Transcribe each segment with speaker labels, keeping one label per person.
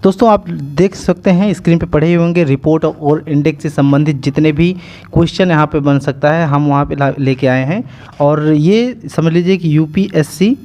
Speaker 1: दोस्तों आप देख सकते हैं स्क्रीन पे पढ़े हुए होंगे रिपोर्ट और इंडेक्स से संबंधित जितने भी क्वेश्चन यहाँ पे बन सकता है हम वहाँ पे लेके आए हैं। और ये समझ लीजिए कि यूपीएससी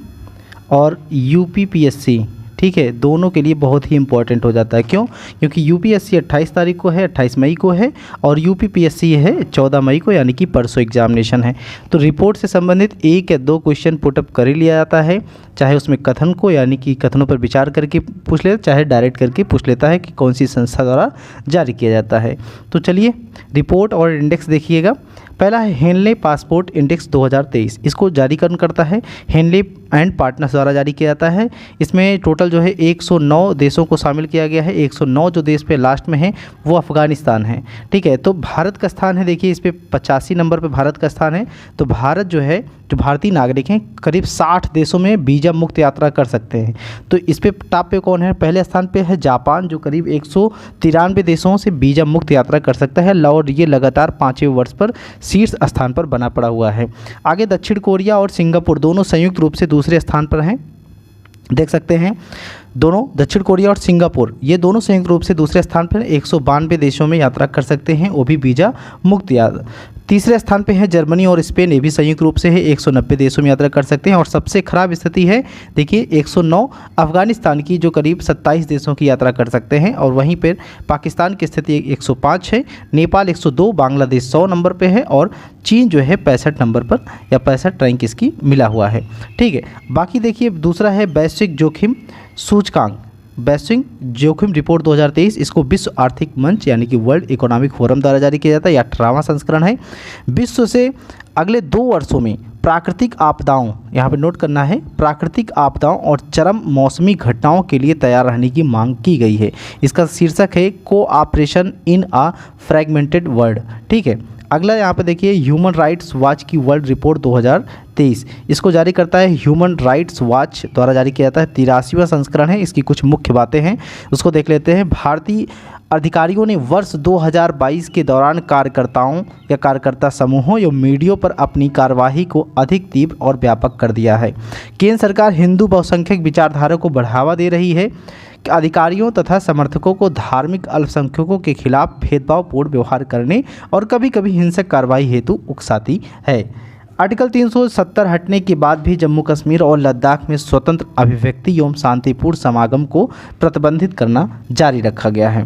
Speaker 1: और यूपीपीएससी, ठीक है, दोनों के लिए बहुत ही इंपॉर्टेंट हो जाता है। क्यों? क्योंकि यूपीएससी 28 तारीख को है, 28 मई को है, और यूपीपीएससी है 14 मई को, यानी कि परसों एग्जामिनेशन है। तो रिपोर्ट से संबंधित 1 या 2 क्वेश्चन पुटअप कर ही लिया जाता है, चाहे उसमें कथन को यानी कि कथनों पर विचार करके पूछ लेता, चाहे डायरेक्ट करके पूछ लेता है कि कौन सी संस्था द्वारा जारी किया जाता है। तो चलिए रिपोर्ट और इंडेक्स देखिएगा। पहला है हेनले पासपोर्ट इंडेक्स 2023। इसको जारी करता है हेनले एंड पार्टनर्स द्वारा जारी किया जाता है। इसमें टोटल जो है 109 देशों को शामिल किया गया है। 109 जो देश पे लास्ट में है वो अफ़गानिस्तान है, ठीक है। तो भारत का स्थान है, देखिए इस पर 85 नंबर पे भारत का स्थान है। तो भारत जो है, जो भारतीय नागरिक हैं, करीब 60 देशों में वीज़ा मुक्त यात्रा कर सकते हैं। तो इस पे टॉप पे कौन है? पहले स्थान पे है जापान, जो करीब 193 देशों से वीज़ा मुक्त यात्रा कर सकता है, और ये लगातार 5वें वर्ष पर शीर्ष स्थान पर बना पड़ा हुआ है। आगे दक्षिण कोरिया और सिंगापुर दोनों संयुक्त रूप से दूसरे स्थान पर हैं, देख सकते हैं। दोनों दक्षिण कोरिया और सिंगापुर ये दोनों संयुक्त रूप से दूसरे स्थान पर 192 देशों में यात्रा कर सकते हैं, वो भी वीज़ा मुक्त यात्रा। तीसरे स्थान पे है जर्मनी और स्पेन, ये भी संयुक्त रूप से है, 190 देशों में यात्रा कर सकते हैं। और सबसे खराब स्थिति है, देखिए 109 अफगानिस्तान की, जो करीब 27 देशों की यात्रा कर सकते हैं। और वहीं पर पाकिस्तान की स्थिति 105 है, नेपाल 102, बांग्लादेश 100 नंबर पे है, और चीन जो है 65 नंबर पर, या 65 रैंक इसकी मिला हुआ है, ठीक है। बाकी देखिए दूसरा है वैश्विक जोखिम सूचकांक, वैश्विक जोखिम रिपोर्ट 2023। इसको विश्व आर्थिक मंच यानी कि वर्ल्ड इकोनॉमिक फोरम द्वारा जारी किया जाता है। यह 18वां संस्करण है। विश्व से अगले 2 वर्षों में प्राकृतिक आपदाओं, यहाँ पे नोट करना है, प्राकृतिक आपदाओं और चरम मौसमी घटनाओं के लिए तैयार रहने की मांग की गई है। इसका शीर्षक है cooperation in a fragmented world, ठीक है। अगला यहाँ पे देखिए ह्यूमन राइट्स वॉच की वर्ल्ड रिपोर्ट 2023। इसको जारी करता है ह्यूमन राइट्स वॉच द्वारा जारी किया जाता है। 83वां संस्करण है। इसकी कुछ मुख्य बातें हैं, उसको देख लेते हैं। भारतीय अधिकारियों ने वर्ष 2022 के दौरान कार्यकर्ताओं या कार्यकर्ता समूहों या मीडिया पर अपनी कार्यवाही को अधिक तीव्र और व्यापक कर दिया है। केंद्र सरकार हिंदू बहुसंख्यक विचारधारा को बढ़ावा दे रही है। अधिकारियों तथा समर्थकों को धार्मिक अल्पसंख्यकों के खिलाफ भेदभावपूर्ण व्यवहार करने और कभी कभी हिंसक कार्रवाई हेतु उकसाती है। आर्टिकल 370 हटने के बाद भी जम्मू कश्मीर और लद्दाख में स्वतंत्र अभिव्यक्ति एवं शांतिपूर्ण समागम को प्रतिबंधित करना जारी रखा गया है।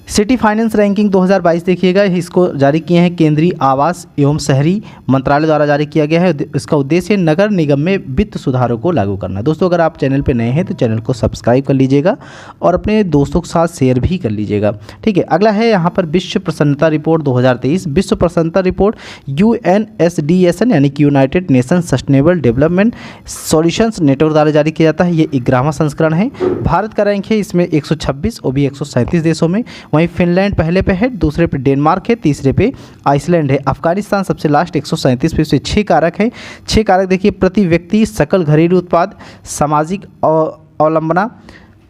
Speaker 1: सिटी फाइनेंस रैंकिंग 2022 देखिएगा, इसको जारी किए हैं केंद्रीय आवास एवं शहरी मंत्रालय द्वारा जारी किया गया है। इसका उद्देश्य नगर निगम में वित्त सुधारों को लागू करना। दोस्तों अगर आप चैनल पे नए हैं तो चैनल को सब्सक्राइब कर लीजिएगा और अपने दोस्तों के साथ शेयर भी कर लीजिएगा, ठीक है। अगला है यहाँ पर विश्व प्रसन्नता रिपोर्ट 2023। विश्व प्रसन्नता रिपोर्ट UNSDSN यानी कि United nation sustainable development solutions network द्वारा जारी किया जाता है। ये 11वां संस्करण है। भारत का रैंक है इसमें 126, वो भी 137 देशों में। वहीं फिनलैंड पहले पे है, दूसरे पे डेनमार्क है, तीसरे पे आइसलैंड है। अफगानिस्तान सबसे लास्ट 137 पे। 6 कारक है। 6 कारक देखिए, प्रति व्यक्ति सकल घरेलू उत्पाद, सामाजिक अवलंबना,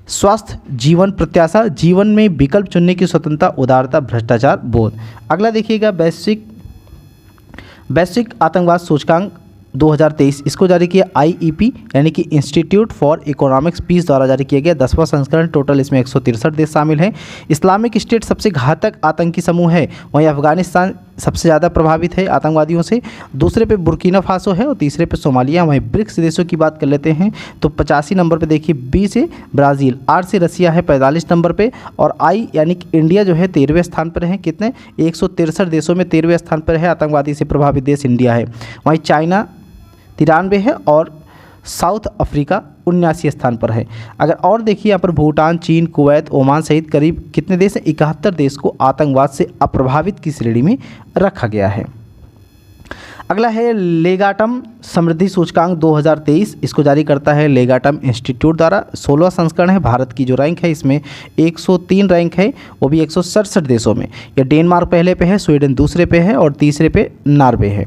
Speaker 1: स्वास्थ्य, जीवन प्रत्याशा, जीवन में विकल्प चुनने की स्वतंत्रता, उदारता, भ्रष्टाचार बोध। अगला देखिएगा वैश्विक आतंकवाद सूचकांक 2023। इसको जारी किया IEP यानी कि इंस्टीट्यूट फॉर इकोनॉमिक्स पीस द्वारा जारी किया गया। 10वां संस्करण। टोटल इसमें 163 देश शामिल हैं। इस्लामिक स्टेट सबसे घातक आतंकी समूह है। वहीं अफगानिस्तान सबसे ज़्यादा प्रभावित है आतंकवादियों से। दूसरे पे बुर्किना फासो है और तीसरे पे सोमालिया। वहीं ब्रिक्स देशों की बात कर लेते हैं तो 85 नंबर पे देखिए B से ब्राज़ील, R से रसिया है 45 नंबर पे, और I यानी कि इंडिया जो है 13वें स्थान पर है। कितने? 163 देशों में 13वें स्थान पर है। आतंकवादी से प्रभावित देश इंडिया है। वहीं चाइना 93 है और साउथ अफ्रीका 79 स्थान पर है। अगर और देखिए यहाँ पर भूटान, चीन, कुवैत, ओमान सहित करीब कितने देश हैं? 71 देश को आतंकवाद से अप्रभावित की श्रेणी में रखा गया है। अगला है लेगाटम समृद्धि सूचकांक 2023। इसको जारी करता है लेगाटम इंस्टीट्यूट द्वारा। 16वां संस्करण है। भारत की जो रैंक है इसमें 103 रैंक है, वो भी 167 देशों में। यह डेनमार्क पहले पे है, स्वीडन दूसरे पे है और तीसरे पे नॉर्वे है।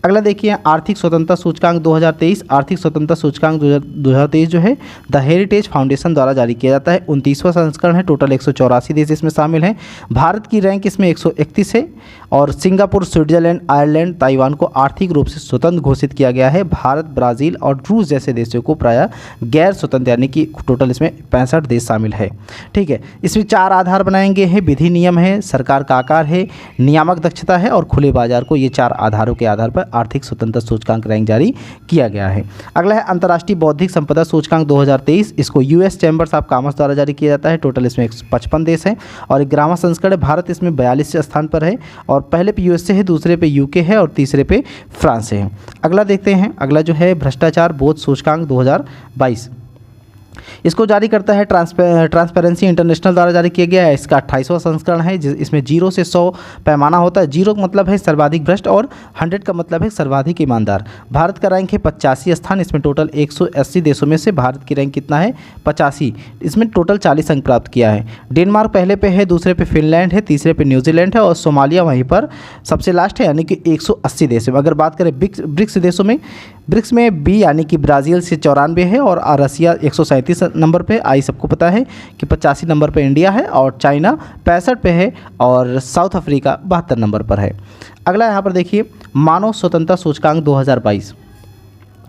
Speaker 1: अगला देखिए आर्थिक स्वतंत्रता सूचकांक 2023। आर्थिक स्वतंत्रता सूचकांक 2023 जो है द हेरिटेज फाउंडेशन द्वारा जारी किया जाता है। 29वां संस्करण है। टोटल 184 देश इसमें शामिल हैं। भारत की रैंक इसमें 131 है और सिंगापुर, स्विट्जरलैंड, आयरलैंड, ताइवान को 8 आर्थिक रूप से स्वतंत्र घोषित किया गया है। भारत, ब्राज़ील और रूस जैसे देशों को प्रायः गैर स्वतंत्र, यानी कि टोटल इसमें 65 देश शामिल है। ठीक है, इसमें 4 आधार बनाए गए हैं। विधि नियम है, सरकार का आकार है, नियामक दक्षता है और खुले बाजार को, ये 4 आधारों के आधार पर आर्थिक स्वतंत्रता सूचकांक रैंक जारी किया गया है। अगला है अंतर्राष्ट्रीय बौद्धिक संपदा सूचकांक 2023। इसको यूएस चैम्बर्स ऑफ कॉमर्स द्वारा जारी किया जाता है। टोटल इसमें 155 देश हैं और 11वां संस्करण है। भारत इसमें 42वें स्थान पर है और पहले पे यूएसए है, दूसरे पे यूके है और तीसरे पे फ्रांस है। अगला देखते हैं, अगला जो है भ्रष्टाचार बोध सूचकांक 2022। इसको जारी करता है ट्रांसपेरेंसी इंटरनेशनल द्वारा जारी किया गया है। इसका 28वां संस्करण है। इसमें 0 से 100 पैमाना होता है। 0 का मतलब है सर्वाधिक भ्रष्ट और 100 का मतलब है सर्वाधिक ईमानदार। भारत का रैंक है 85 स्थान। इसमें टोटल 180 देशों में से भारत की रैंक कितना है? 85। इसमें टोटल 40 अंक प्राप्त किया है। डेनमार्क पहले पे है, दूसरे पे फिनलैंड है, तीसरे पे न्यूजीलैंड है और सोमालिया वहीं पर सबसे लास्ट है, यानी कि 180 देश है। अगर बात करें ब्रिक्स देशों में, ब्रिक्स में बी यानी कि ब्राज़ील से 94 है और रसिया 137 नंबर पे, आई सबको पता है कि 85 नंबर पे इंडिया है और चाइना 65 पे है और साउथ अफ्रीका 72 नंबर पर है। अगला यहाँ पर देखिए मानव स्वतंत्रता सूचकांक 2022,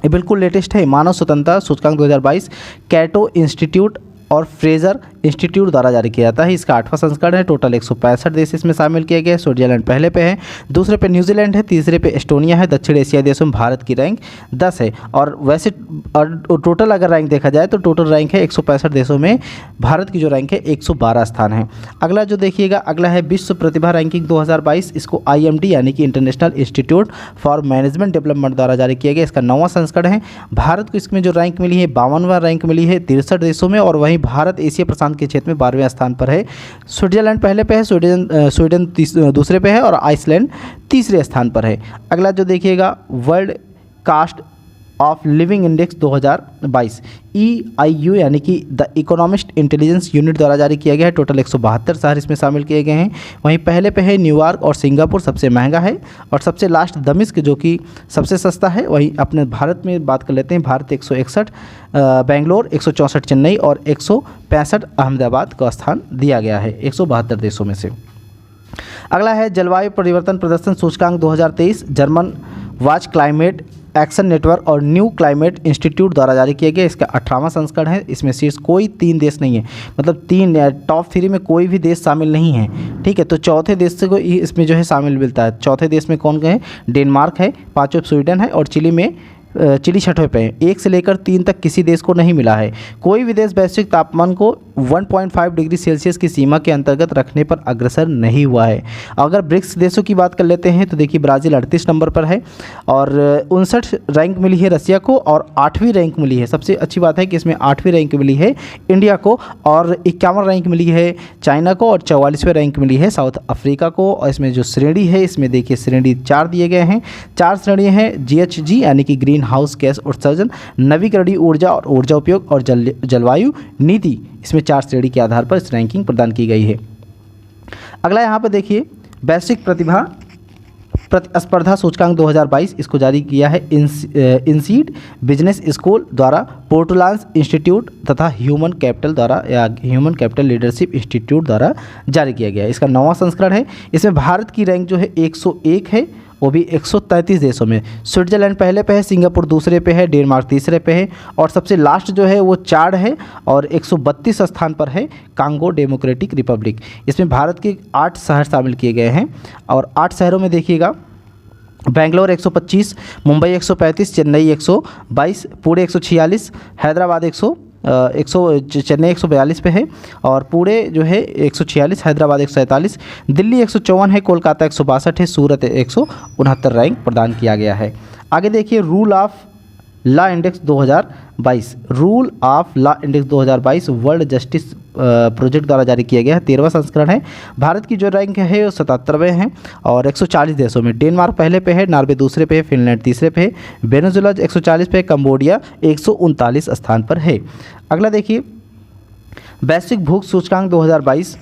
Speaker 1: ये बिल्कुल लेटेस्ट है। मानव स्वतंत्रता सूचकांक 2022 कैटो इंस्टीट्यूट और फ्रेजर इंस्टीट्यूट द्वारा जारी किया जाता है। इसका 8वां संस्करण है। टोटल 165 देश इसमें शामिल किए गए। स्विट्जरलैंड पहले पे है, दूसरे पे न्यूजीलैंड है, तीसरे पे एस्टोनिया है। दक्षिण एशियाई देशों में भारत की रैंक 10 है और वैसे टोटल अगर रैंक देखा जाए तो टोटल रैंक है 165 देशों में, भारत की जो रैंक है 112 स्थान है। अगला जो देखिएगा, अगला है विश्व प्रतिभा रैंकिंग 2022। इसको IMD यानी कि international institute for management development द्वारा जारी किया गया। इसका 9वां संस्करण है। भारत को इसमें जो रैंक मिली है 52वां रैंक मिली है 63 देशों में और वहीं भारत एशिया प्रशांत के क्षेत्र में 12वें स्थान पर है। स्विट्जरलैंड पहले पे है, स्वीडन दूसरे पे है और आइसलैंड तीसरे स्थान पर है। अगला जो देखिएगा world cost of living index 2022 EIU यानी कि द इकोनॉमिस्ट इंटेलिजेंस यूनिट द्वारा जारी किया गया है। टोटल 172 शहर इसमें शामिल किए गए हैं। वहीं पहले पे है न्यूयॉर्क और सिंगापुर सबसे महंगा है और सबसे लास्ट दमिश्क जो कि सबसे सस्ता है। वहीं अपने भारत में बात कर लेते हैं, भारत 161, बेंगलोर 164, चेन्नई और 165 अहमदाबाद का स्थान दिया गया है 172 देशों में से। अगला है जलवायु परिवर्तन प्रदर्शन सूचकांक 2023 German watch climate action network और न्यू क्लाइमेट इंस्टीट्यूट द्वारा जारी किया गया। इसका 18वां संस्करण है। इसमें शीर्ष कोई 3 देश नहीं है, मतलब 3 टॉप 3 में कोई भी देश शामिल नहीं है। ठीक है, तो चौथे देश से को इसमें जो है शामिल मिलता है। चौथे देश में कौन है? डेनमार्क है, 5वें स्वीडन है और चिली 6वें पे है। 1 से लेकर 3 तक किसी देश को नहीं मिला है। कोई भी देश वैश्विक तापमान को 1.5 डिग्री सेल्सियस की सीमा के अंतर्गत रखने पर अग्रसर नहीं हुआ है। अगर ब्रिक्स देशों की बात कर लेते हैं तो देखिए ब्राज़ील 38 नंबर पर है और 59 रैंक मिली है रसिया को और 8वीं रैंक मिली है। सबसे अच्छी बात है कि इसमें 8वीं रैंक मिली है इंडिया को और 51 रैंक मिली है चाइना को और 44वें रैंक मिली है साउथ अफ्रीका को। और इसमें जो श्रेणी है, इसमें देखिए श्रेणी 4 दिए गए हैं। 4 श्रेणियाँ हैं GHG यानी कि ग्रीन हाउस गैस उत्सर्जन, नवीकरणीय ऊर्जा और ऊर्जा उपयोग और जलवायु नीति। इसमें 4 श्रेणी के आधार पर इस रैंकिंग प्रदान की गई है। अगला यहाँ पर देखिए वैश्विक प्रतिभा प्रतिस्पर्धा सूचकांक 2022। इसको जारी किया है इंसीड बिजनेस स्कूल द्वारा, पोर्टुलांस इंस्टीट्यूट तथा ह्यूमन कैपिटल द्वारा या ह्यूमन कैपिटल लीडरशिप इंस्टीट्यूट द्वारा जारी किया गया है। इसका 9वां संस्करण है। इसमें भारत की रैंक जो है 101 है, वो भी 133 देशों में। स्विट्जरलैंड पहले पे है, सिंगापुर दूसरे पे है, डेनमार्क तीसरे पे है और सबसे लास्ट जो है वो चाड है और 132 स्थान पर है कांगो डेमोक्रेटिक रिपब्लिक। इसमें भारत के 8 शहर शामिल किए गए हैं और 8 शहरों में देखिएगा बेंगलोर 125, मुंबई 135, चेन्नई 122, पुणे 146, हैदराबाद चेन्नई 142 पे है और पुणे जो है 146, हैदराबाद 147, दिल्ली 154 है, कोलकाता 162 है, सूरत 169 रैंक प्रदान किया गया है। आगे देखिए rule of law index 2022, rule of law index 2022 world justice project द्वारा जारी किया गया है। 13वां संस्करण है। भारत की जो रैंक है वो 77वें हैं और 140 देशों में। डेनमार्क पहले पे है, नॉर्वे दूसरे पे है, फिनलैंड तीसरे पे है, वेनेजुएला 140 पे है, कंबोडिया 139 स्थान पर है। अगला देखिए वैश्विक भूख सूचकांक 2022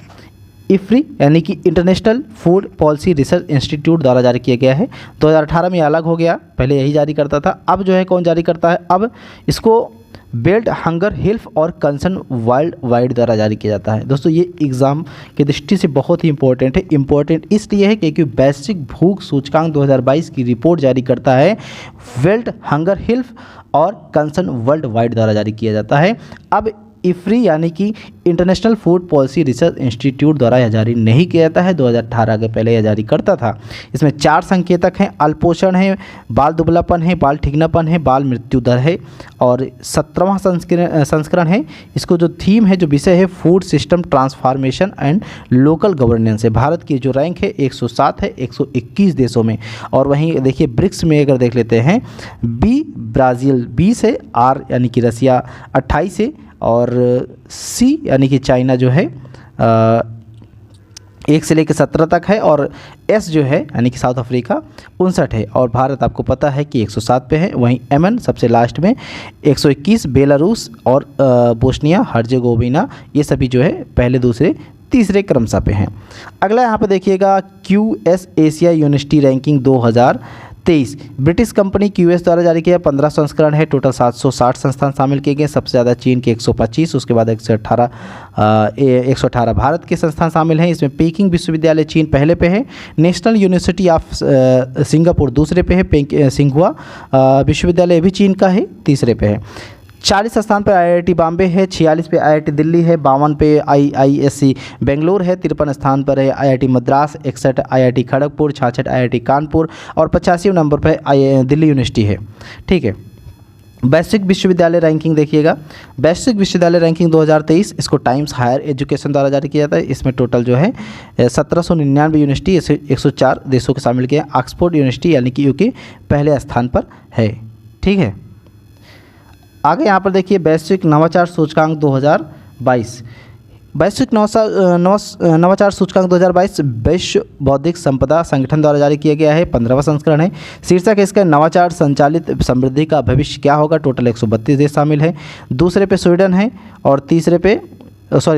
Speaker 1: IFPRI यानी कि international food policy research institute द्वारा जारी किया गया है। 2018 में अलग हो गया, पहले यही जारी करता था। अब जो है कौन जारी करता है? अब इसको बेल्ट हंगर हेल्थ और कंसर्न वर्ल्ड वाइड द्वारा जारी किया जाता है। दोस्तों ये एग्ज़ाम की दृष्टि से बहुत ही इंपॉर्टेंट है। इंपॉर्टेंट इसलिए है क्योंकि वैश्विक भूख सूचकांक 2022 की रिपोर्ट जारी करता है बेल्ट हंगर हेल्थ और कंसर्न वर्ल्ड वाइड द्वारा जारी किया जाता है। अब इफ्री यानी कि international food policy research institute द्वारा यह जारी नहीं किया जाता है। 2018 के पहले यह जारी करता था। इसमें 4 संकेतक हैं, अल्पोषण है, बाल दुबलापन है, बाल ठिगनापन है, बाल मृत्यु दर है और 17वां संस्करण है। इसको जो थीम है, जो विषय है, food system transformation and local governance है। भारत की जो रैंक है 107 है 121 देशों में। और वहीं देखिए ब्रिक्स में अगर देख लेते हैं, बी ब्राज़ील 20 है, आर यानी कि रसिया 28 है और सी यानी कि चाइना जो है 1 से लेकर 17 तक है और एस जो है यानी कि साउथ अफ्रीका 59 है और भारत आपको पता है कि 107 पे है। वहीं एमन सबसे लास्ट में 121, बेलारूस और बोस्निया हर्जेगोविना ये सभी जो है पहले, दूसरे, तीसरे क्रमशः पे हैं। अगला यहाँ पे देखिएगा QS Asia university ranking 2023 British company QS द्वारा जारी किया। 15 संस्करण है, टोटल 760 संस्थान शामिल किए गए। सबसे ज़्यादा चीन के 125, उसके बाद 118 भारत के संस्थान शामिल हैं। इसमें पेकिंग विश्वविद्यालय चीन पहले पे है, नेशनल यूनिवर्सिटी ऑफ सिंगापुर दूसरे पे है, सिंघुआ विश्वविद्यालय भी चीन का है, तीसरे पे है। 40 स्थान पर IIT बॉम्बे है, 46 पे IIT दिल्ली है, 52 पे IISc बेंगलोर है, 53 स्थान पर है IIT Madras, 61 IIT Kharagpur, 66 IIT Kanpur और 85वें नंबर पर दिल्ली यूनिवर्सिटी है। ठीक है। वैश्विक विश्वविद्यालय रैंकिंग देखिएगा, वैश्विक विश्वविद्यालय रैंकिंग 2023 इसको टाइम्स हायर एजुकेशन द्वारा जारी किया जाता है। इसमें टोटल जो है 1799 यूनिवर्सिटी 104 देशों के शामिल किए हैं। ऑक्सफोर्ड यूनिवर्सिटी यानी कि UK पहले स्थान पर है। ठीक है। आगे यहाँ पर देखिए वैश्विक नवाचार सूचकांक 2022, वैश्विक नवाचार सूचकांक 2022 विश्व बौद्धिक संपदा संगठन द्वारा जारी किया गया है। 15वां संस्करण है। शीर्षक है इसका नवाचार संचालित समृद्धि का भविष्य क्या होगा। टोटल 132 देश शामिल है। दूसरे पे स्वीडन है और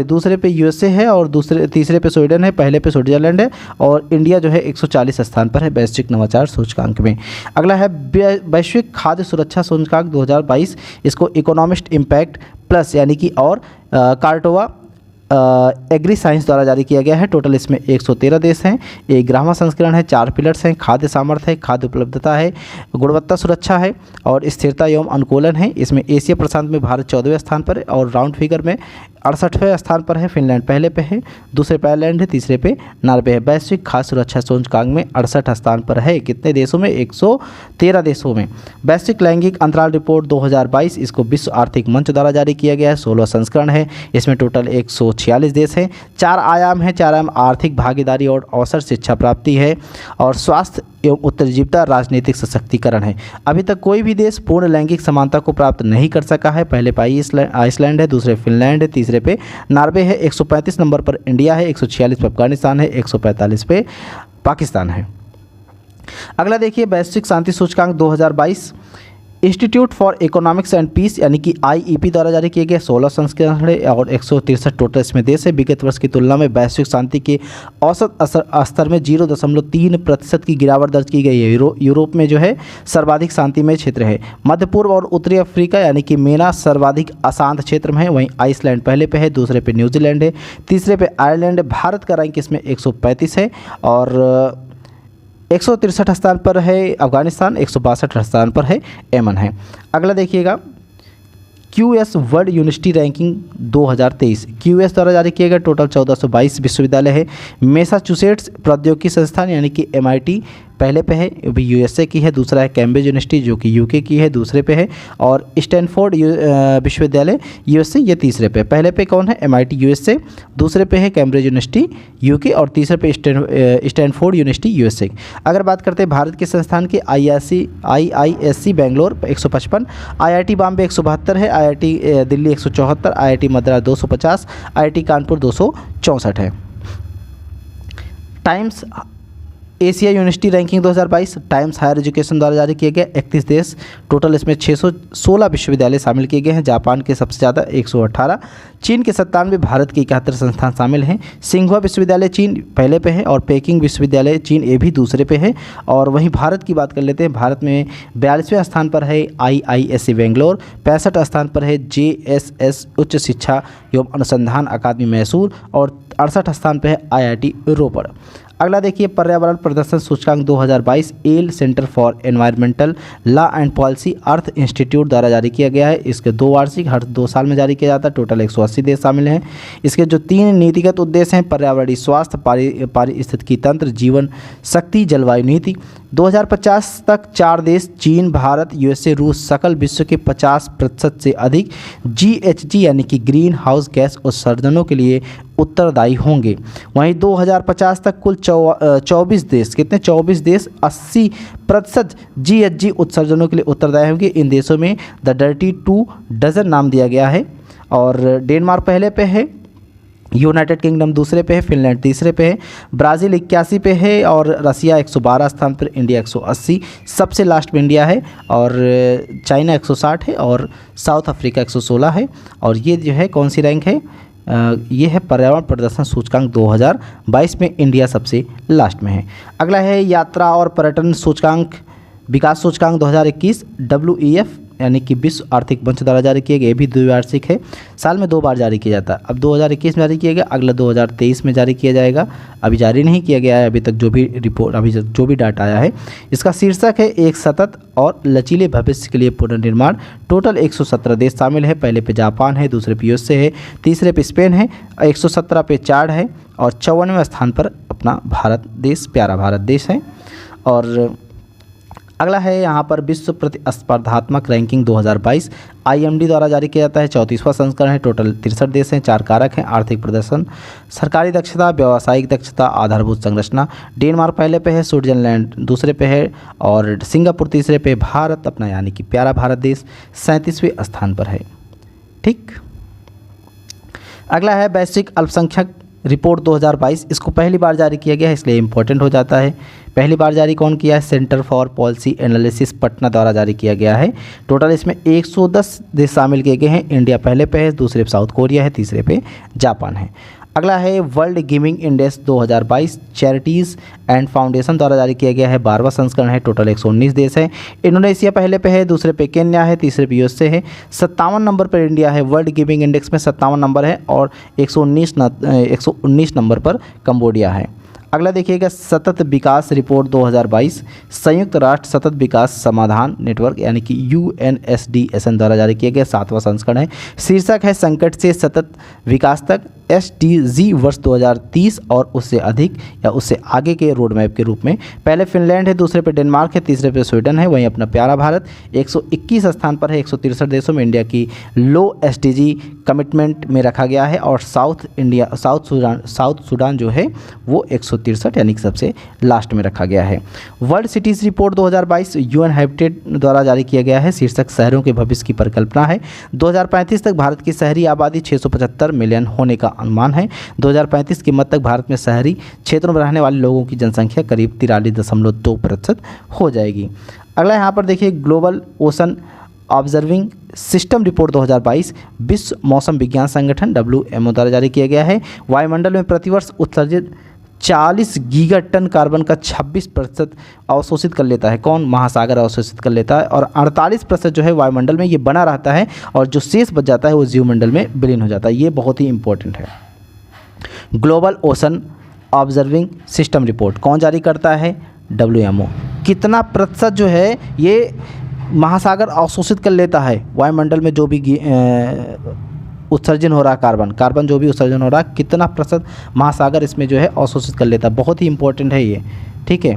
Speaker 1: दूसरे पे USA है और तीसरे पे स्वीडन है, पहले पे स्विट्जरलैंड है और इंडिया जो है 140 स्थान पर है वैश्विक नवाचार सूचकांक में। अगला है वैश्विक खाद्य सुरक्षा सूचकांक 2022, इसको इकोनॉमिस्ट इम्पैक्ट प्लस यानी कि और कार्टोवा एग्री साइंस द्वारा जारी किया गया है। टोटल इसमें 113 देश हैं। 11वां संस्करण है। 4 पिलर्स हैं, खाद्य सामर्थ्य है, खाद्य उपलब्धता है, गुणवत्ता सुरक्षा है और स्थिरता एवं अनुकूलन है। इसमें एशिया प्रशांत में भारत 14वें स्थान पर है और राउंड फिगर में 68वें स्थान पर है। फिनलैंड पहले पे है, दूसरे पे आयरलैंड है, तीसरे पे नॉर्वे है। वैश्विक खाद्य सुरक्षा सूचकांक में 68 स्थान पर है। कितने देशों में? 113 देशों में। वैश्विक लैंगिक अंतराल रिपोर्ट 2022 इसको विश्व आर्थिक मंच द्वारा जारी किया गया है। 16 संस्करण है। इसमें टोटल 146 देश हैं। 4 आयाम है। 4 आयाम आर्थिक भागीदारी और अवसर, शिक्षा प्राप्ति है और स्वास्थ्य एवं उत्तरजीविता, राजनीतिक सशक्तिकरण है। अभी तक कोई भी देश पूर्ण लैंगिक समानता को प्राप्त नहीं कर सका है। पहले पे आइसलैंड है, दूसरे फिनलैंड है, तीसरे पे नॉर्वे है, 135 नंबर पर इंडिया है, 146 पे अफगानिस्तान है, 145 पे पाकिस्तान है। अगला देखिए वैश्विक शांति सूचकांक 2022 institute for economics and peace यानी कि IEP द्वारा जारी किए गए। 16 संस्करण है और 163 टोटल इसमें देश है। विगत वर्ष की तुलना में वैश्विक शांति के औसत स्तर में 0.3% की गिरावट दर्ज की गई है। यूरोप में जो है सर्वाधिक शांतिमय क्षेत्र है। मध्य पूर्व और उत्तरी अफ्रीका यानी कि MENA सर्वाधिक अशांत क्षेत्र में है। वहीं आइसलैंड पहले पे है, दूसरे पे न्यूजीलैंड है, तीसरे पे आयरलैंड है। भारत का रैंक इसमें 135 है और 163 स्थान पर है अफगानिस्तान, 162 स्थान पर है यमन है। अगला देखिएगा QS world university ranking 2023 QS द्वारा जारी किया गया। टोटल 1422 विश्वविद्यालय है। मैसाचुसेट्स प्रौद्योगिकी संस्थान यानी कि MIT पहले पे है, अभी USA की है। दूसरा है कैम्ब्रिज यूनिवर्सिटी जो कि UK की है, दूसरे पे है। और स्टैनफोर्ड विश्वविद्यालय USA ये तीसरे पे। पहले पे कौन है? MIT USA, दूसरे पे है कैम्ब्रिज यूनिवर्सिटी UK और तीसरे पे स्टैनफोर्ड यूनिवर्सिटी USA। अगर बात करते हैं भारत के संस्थान की, IISc बेंगलोर 155, IIT बॉम्बे 172 है, IIT Delhi 174, IIT Madras 250, IIT Kanpur 264 है। Times Asia university ranking 2022 Times higher education द्वारा जारी किए गए 31 देश, टोटल इसमें 616 विश्वविद्यालय शामिल किए गए हैं। जापान के सबसे ज़्यादा 118, चीन के 97, भारत के 71 संस्थान शामिल हैं। सिंघुआ विश्वविद्यालय चीन पहले पे है और पेकिंग विश्वविद्यालय चीन ये भी दूसरे पे है। और वहीं भारत की बात कर लेते हैं, भारत में 42वें स्थान पर है IISc बेंगलोर, 65 स्थान पर है JSS उच्च शिक्षा एवं अनुसंधान अकादमी मैसूर और 68 स्थान पर है IIT रोपड़। अगला देखिए पर्यावरण प्रदर्शन सूचकांक 2022 L centre for environmental law and policy earth institute द्वारा जारी किया गया है। इसके 2 वार्षिक हर 2 साल में जारी किया जाता है। टोटल 180 देश शामिल हैं। इसके जो 3 नीतिगत उद्देश्य हैं, पर्यावरणीय स्वास्थ्य, पारिस्थितिकी तंत्र, जीवन शक्ति, जलवायु नीति। 2050 तक 4 देश चीन, भारत, USA, रूस सकल विश्व के 50% से अधिक GHG यानी कि ग्रीन हाउस गैस उत्सर्जनों के लिए उत्तरदायी होंगे। वहीं 2050 तक कुल 24 देश, कितने 24 देश 80% GHG उत्सर्जनों के लिए उत्तरदायी होंगे। इन देशों में द डर्टी 2 डजन नाम दिया गया है और डेनमार्क पहले पे है, यूनाइटेड किंगडम दूसरे पे है, फिनलैंड तीसरे पे है, ब्राज़ील 81 पे है और रसिया 112 स्थान पर, इंडिया 180, सबसे लास्ट में इंडिया है और चाइना 160 है और साउथ अफ्रीका 116 है। और ये जो है कौन सी रैंक है, ये है पर्यावरण प्रदर्शन सूचकांक 2022 में इंडिया सबसे लास्ट में है। अगला है यात्रा और पर्यटन सूचकांक विकास सूचकांक 2021 WEF यानी कि विश्व आर्थिक मंच द्वारा जारी किए गए। ये भी द्विवार्षिक है, साल में 2 बार जारी किया जाता है। अब 2021 में जारी किया गया, अगला 2023 में जारी किया जाएगा। अभी जारी नहीं किया गया है अभी तक, जो भी रिपोर्ट अभी जो भी डाटा आया है। इसका शीर्षक है एक सतत और लचीले भविष्य के लिए पुनर्निर्माण। टोटल 117 देश शामिल है। पहले पे जापान है, दूसरे पे USA है, तीसरे पे स्पेन है, 117 पे चाड है और 54वें स्थान पर अपना भारत देश, प्यारा भारत देश है। और अगला है यहाँ पर विश्व प्रतिस्पर्धात्मक रैंकिंग 2022 IMD द्वारा जारी किया जाता है। 34वां संस्करण है। टोटल 63 देश हैं। 4 कारक हैं, आर्थिक प्रदर्शन, सरकारी दक्षता, व्यावसायिक दक्षता, आधारभूत संरचना। डेनमार्क पहले पे है, स्विट्जरलैंड दूसरे पे है और सिंगापुर तीसरे पे, भारत अपना यानी कि प्यारा भारत देश 37वें स्थान पर है। ठीक, अगला है वैश्विक अल्पसंख्यक रिपोर्ट 2022। इसको पहली बार जारी किया गया है, इसलिए इम्पोर्टेंट हो जाता है। पहली बार जारी कौन किया है, centre for policy analysis Patna द्वारा जारी किया गया है। टोटल इसमें 110 देश शामिल किए गए हैं। इंडिया पहले पे है, दूसरे पे साउथ कोरिया है, तीसरे पे जापान है। अगला है world giving index 2022 charities and foundation द्वारा जारी किया गया है। 12वां संस्करण है। टोटल 119 देश है। इंडोनेशिया पहले पे है, दूसरे पे केन्या है, तीसरे पे USA है। 57 नंबर पर इंडिया है। वर्ल्ड गिविंग इंडेक्स में 57 नंबर है और 119 नंबर पर कंबोडिया है। अगला देखिएगा सतत विकास रिपोर्ट 2022 संयुक्त राष्ट्र सतत विकास समाधान नेटवर्क यानी कि UNSDSN द्वारा जारी किया गया 7वां संस्करण है। शीर्षक है संकट से सतत विकास तक SDG वर्ष 2030 और उससे अधिक या उससे आगे के रोड मैप के रूप में। पहले फिनलैंड है, दूसरे पे डेनमार्क है, तीसरे पे स्वीडन है। वहीं अपना प्यारा भारत 121 स्थान पर है। 163 देशों में इंडिया की लो SDG कमिटमेंट में रखा गया है और साउथ सूडान जो है वो 163 यानी कि सबसे लास्ट में रखा गया है। World cities report 2022 UN habitat द्वारा जारी किया गया है। शीर्षक शहरों के भविष्य की परिकल्पना है। 2035 तक भारत की शहरी आबादी 675 मिलियन होने का अनुमान है। 2035 के मध्य तक भारत में शहरी क्षेत्रों में रहने वाले लोगों की जनसंख्या करीब 43.2% हो जाएगी। अगला यहाँ पर देखिए global ocean observing system report 2022 विश्व मौसम विज्ञान संगठन WMO द्वारा जारी किया गया है। वायुमंडल में प्रतिवर्ष उत्सर्जित 40 गीगाटन कार्बन का 26% अवशोषित कर लेता है। कौन, महासागर अवशोषित कर लेता है और 48% जो है वायुमंडल में ये बना रहता है और जो शेष बच जाता है वो जीवमंडल में विलीन हो जाता है। ये बहुत ही इंपॉर्टेंट है। Global ocean observing system report कौन जारी करता है, WMO। कितना प्रतिशत जो है ये महासागर अवशोषित कर लेता है, वायुमंडल में जो भी उत्सर्जन हो रहा है कार्बन जो भी उत्सर्जन हो रहा है, कितना प्रतिशत महासागर इसमें जो है अवशोषित कर लेता है। बहुत ही इंपॉर्टेंट है ये, ठीक है।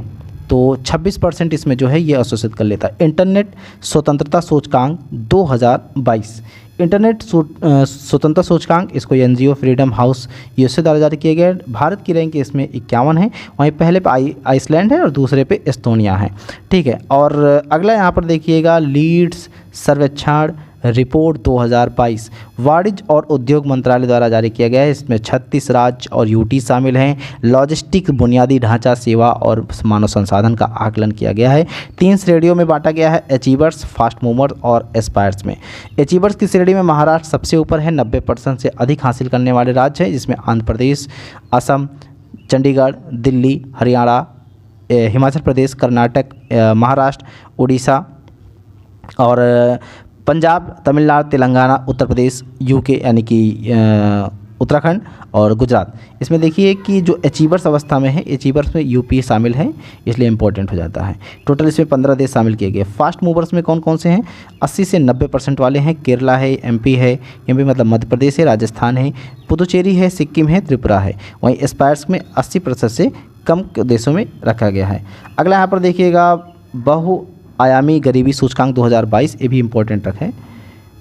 Speaker 1: तो 26% इसमें जो है ये अवशोषित कर लेता है। इंटरनेट स्वतंत्रता सूचकांक 2022 इंटरनेट स्वतंत्रता सूचकांक, इसको NGO फ्रीडम हाउस USA द्वारा जारी किया गया है। भारत की रैंक इसमें 51 है। वहीं पहले पे आइसलैंड है और दूसरे पे एस्तोनिया है, ठीक है। और अगला यहाँ पर देखिएगा लीड्स सर्वेक्षण रिपोर्ट 2022 वाणिज्य और उद्योग मंत्रालय द्वारा जारी किया गया है। इसमें 36 राज्य और यूटी शामिल हैं। लॉजिस्टिक्स, बुनियादी ढांचा, सेवा और मानव संसाधन का आकलन किया गया है। 3 श्रेणियों में बांटा गया है, अचीवर्स, फास्ट मूवर्स और एस्पायर्स में। अचीवर्स की श्रेणी में महाराष्ट्र सबसे ऊपर है, 90% से अधिक हासिल करने वाले राज्य हैं, जिसमें आंध्र प्रदेश, असम, चंडीगढ़, दिल्ली, हरियाणा, हिमाचल प्रदेश, कर्नाटक, महाराष्ट्र, उड़ीसा और पंजाब, तमिलनाडु, तेलंगाना, उत्तर प्रदेश, यूके यानी कि उत्तराखंड और गुजरात। इसमें देखिए कि जो अचीवर्स अवस्था में है, अचीवर्स में यूपी शामिल है, इसलिए इंपॉर्टेंट हो जाता है। टोटल इसमें 15 देश शामिल किए गए। फास्ट मूवर्स में कौन कौन से हैं? 80 से 90% वाले हैं। केरला है, एमपी है, एमपी मतलब मध्य प्रदेश है, राजस्थान है, पुदुचेरी है, सिक्किम है, त्रिपुरा है। वहीं एस्पायर्स में 80% से कम देशों में रखा गया है। अगला यहाँ पर देखिएगा बहुआयामी गरीबी सूचकांक 2022, ये भी इंपॉर्टेंट रखें।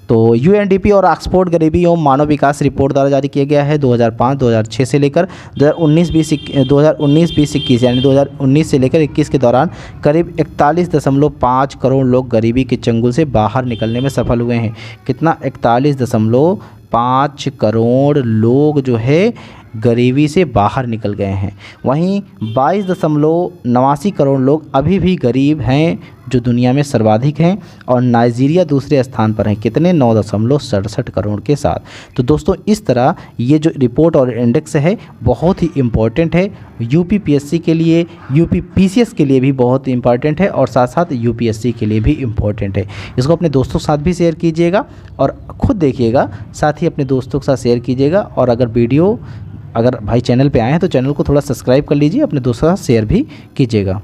Speaker 1: तो यूएनडीपी और ऑक्सफोर्ड गरीबी एवं मानव विकास रिपोर्ट द्वारा जारी किया गया है 2005-2006 से लेकर 2019-20 यानी 2019 से लेकर 21 के दौरान करीब 41.5 करोड़ लोग गरीबी के चंगुल से बाहर निकलने में सफल हुए हैं। कितना? 41.5 करोड़ लोग जो है गरीबी से बाहर निकल गए हैं। वहीं 22.89 करोड़ लोग अभी भी गरीब हैं, जो दुनिया में सर्वाधिक हैं, और नाइजीरिया दूसरे स्थान पर है। कितने? 9.67 करोड़ के साथ। तो दोस्तों इस तरह ये जो रिपोर्ट और इंडेक्स है बहुत ही इम्पोर्टेंट है, यूपी पीएससी के लिए, यूपी पीसीएस के लिए भी बहुत इम्पॉर्टेंट है और साथ साथ यूपीएससी के लिए भी इम्पॉर्टेंट है। इसको अपने दोस्तों के साथ भी शेयर कीजिएगा और ख़ुद देखिएगा, साथ ही अपने दोस्तों के साथ शेयर कीजिएगा। और अगर भाई चैनल पे आए हैं तो चैनल को थोड़ा सब्सक्राइब कर लीजिए, अपने दोस्तों के साथ शेयर भी कीजिएगा।